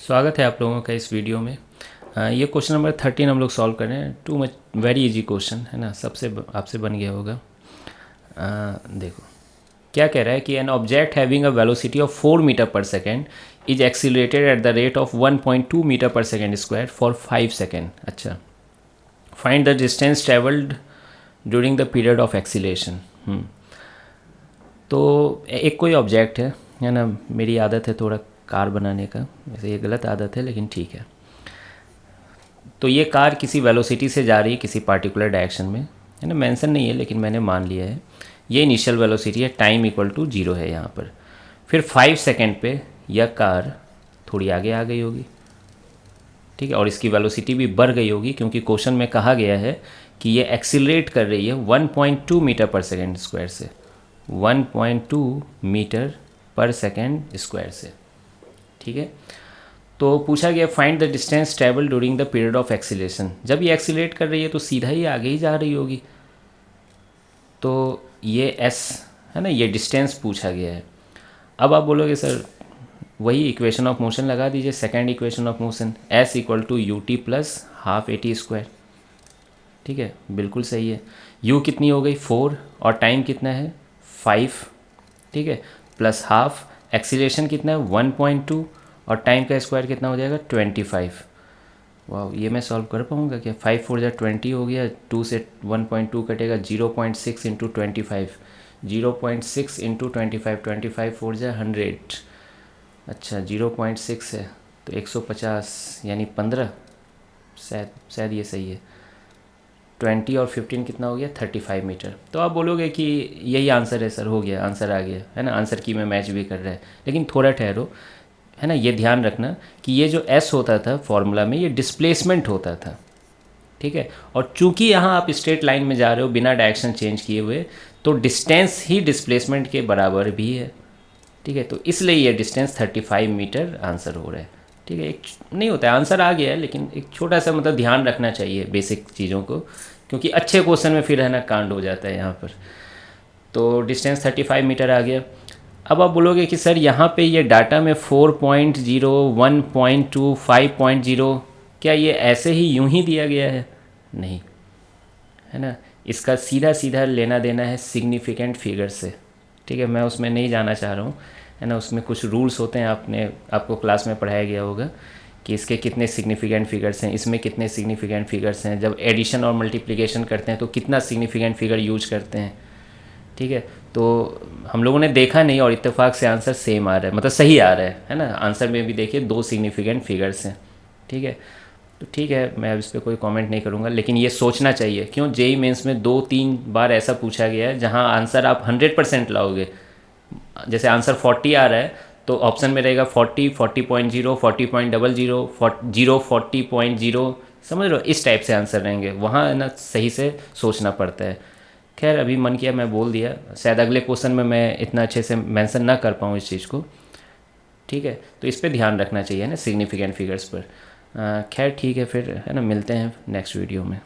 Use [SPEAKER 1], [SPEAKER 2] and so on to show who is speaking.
[SPEAKER 1] स्वागत है आप लोगों का इस वीडियो में। ये क्वेश्चन नंबर 13 हम लोग सॉल्व कर रहे हैं। Too much very easy question है ना, सबसे आपसे बन गया होगा। देखो क्या कह रहा है कि an object having a velocity of 4 metre per second is accelerated at the rate of 1.2 metre per second square for 5 second. अच्छा, find the distance travelled during the period of acceleration. तो एक कोई ऑब्जेक्ट है ना, मेरी आदत है थोड़ा कार बनाने का, वैसे ये गलत आदत है लेकिन ठीक है। तो ये कार किसी वेलोसिटी से जा रही है किसी पार्टिकुलर डायरेक्शन में, है ना, मेंशन नहीं है लेकिन मैंने मान लिया है। ये इनिशियल वेलोसिटी है, टाइम इक्वल टू 0 है यहाँ पर। फिर 5 सेकेंड पे यह कार थोड़ी आगे आ गई होगी, ठीक है, और इसकी वेलोसिटी भी बढ़ गई होगी क्योंकि क्वेश्चन में कहा गया है कि ये एक्सीलरेट कर रही है 1.2 मीटर पर सेकेंड स्क्वायर से, 1.2 मीटर पर सेकेंड स्क्वायर से, ठीक है। तो पूछा गया find the distance travel during the period of acceleration. जब ये एक्सीलेट कर रही है तो सीधा ही आगे ही जा रही होगी, तो ये एस है ना, ये डिस्टेंस पूछा गया है। अब आप बोलोगे सर वही इक्वेशन ऑफ मोशन लगा दीजिए, second equation of motion, S equal to U T plus half A T square, ठीक है, बिल्कुल सही है। u कितनी हो गई 4 और टाइम कितना है 5, ठीक है, प्लस हाफ, एक्सीलेशन कितना है 1.2 और टाइम का स्क्वायर कितना हो जाएगा 25। वाह, ये मैं सॉल्व कर पाऊँगा क्या? 5 4 जा 20 हो गया, 2 से 1.2 कटेगा, 0.6 इंटू 25, 0.6 इंटू 25, 25 4 जा 100। अच्छा 0.6 है तो 150 यानी 15, शायद ये सही है। 20 और 15 कितना हो गया 35 मीटर। तो आप बोलोगे कि यही आंसर है सर, हो गया, आंसर आ गया है ना, आंसर की में मैच भी कर रहा है। लेकिन थोड़ा ठहरो, है ना, ये ध्यान रखना कि ये जो एस होता था फॉर्मूला में, ये डिस्प्लेसमेंट होता था, ठीक है। और चूंकि यहाँ आप स्ट्रेट लाइन में जा रहे हो बिना डायरेक्शन चेंज किए हुए, तो डिस्टेंस ही डिस्प्लेसमेंट के बराबर भी है, ठीक है। तो इसलिए ये डिस्टेंस 35 मीटर आंसर हो रहा है, ठीक है। एक नहीं होता है, आंसर आ गया है लेकिन एक छोटा सा मतलब ध्यान रखना चाहिए बेसिक चीज़ों को, क्योंकि अच्छे क्वेश्चन में फिर है ना कांड हो जाता है यहाँ पर। तो डिस्टेंस 35 मीटर आ गया। अब आप बोलोगे कि सर यहाँ पे ये डाटा में 4.0, 1.2, 5.0, क्या ये ऐसे ही यूं ही दिया गया है? नहीं, है ना, इसका सीधा सीधा लेना देना है सिग्निफिकेंट फिगर से, ठीक है। मैं उसमें नहीं जाना चाह रहा हूँ, है ना, उसमें कुछ रूल्स होते हैं, आपको क्लास में पढ़ाया गया होगा कि इसके कितने सिग्निफिकेंट फिगर्स हैं, इसमें कितने सिग्निफिकेंट फिगर्स हैं, जब एडिशन और मल्टीप्लिकेशन करते हैं तो कितना सिग्निफिकेंट फिगर यूज करते हैं, ठीक है। तो हम लोगों ने देखा नहीं और इत्तेफाक से आंसर सेम आ रहा है, मतलब सही आ रहा है ना। आंसर में भी देखिए 2 सिग्निफिकेंट फिगर्स हैं, ठीक है। तो ठीक है, मैं अब इस पर कोई कमेंट नहीं करूँगा, लेकिन ये सोचना चाहिए, क्यों जेई मेंस में 2-3 बार ऐसा पूछा गया है जहाँ आंसर आप 100% लाओगे। जैसे आंसर 40 आ रहा है तो ऑप्शन में रहेगा 40, 40.0, 40.00, 0, 40.0, समझ लो इस टाइप से आंसर रहेंगे, वहाँ ना सही से सोचना पड़ता है। खैर अभी मन किया मैं बोल दिया, शायद अगले क्वेश्चन में मैं इतना अच्छे से मेंशन ना कर पाऊँ इस चीज़ को, ठीक है। तो इस पर ध्यान रखना चाहिए ना सिग्निफिकेंट फिगर्स पर। खैर ठीक है, फिर है ना, मिलते हैं नेक्स्ट वीडियो में।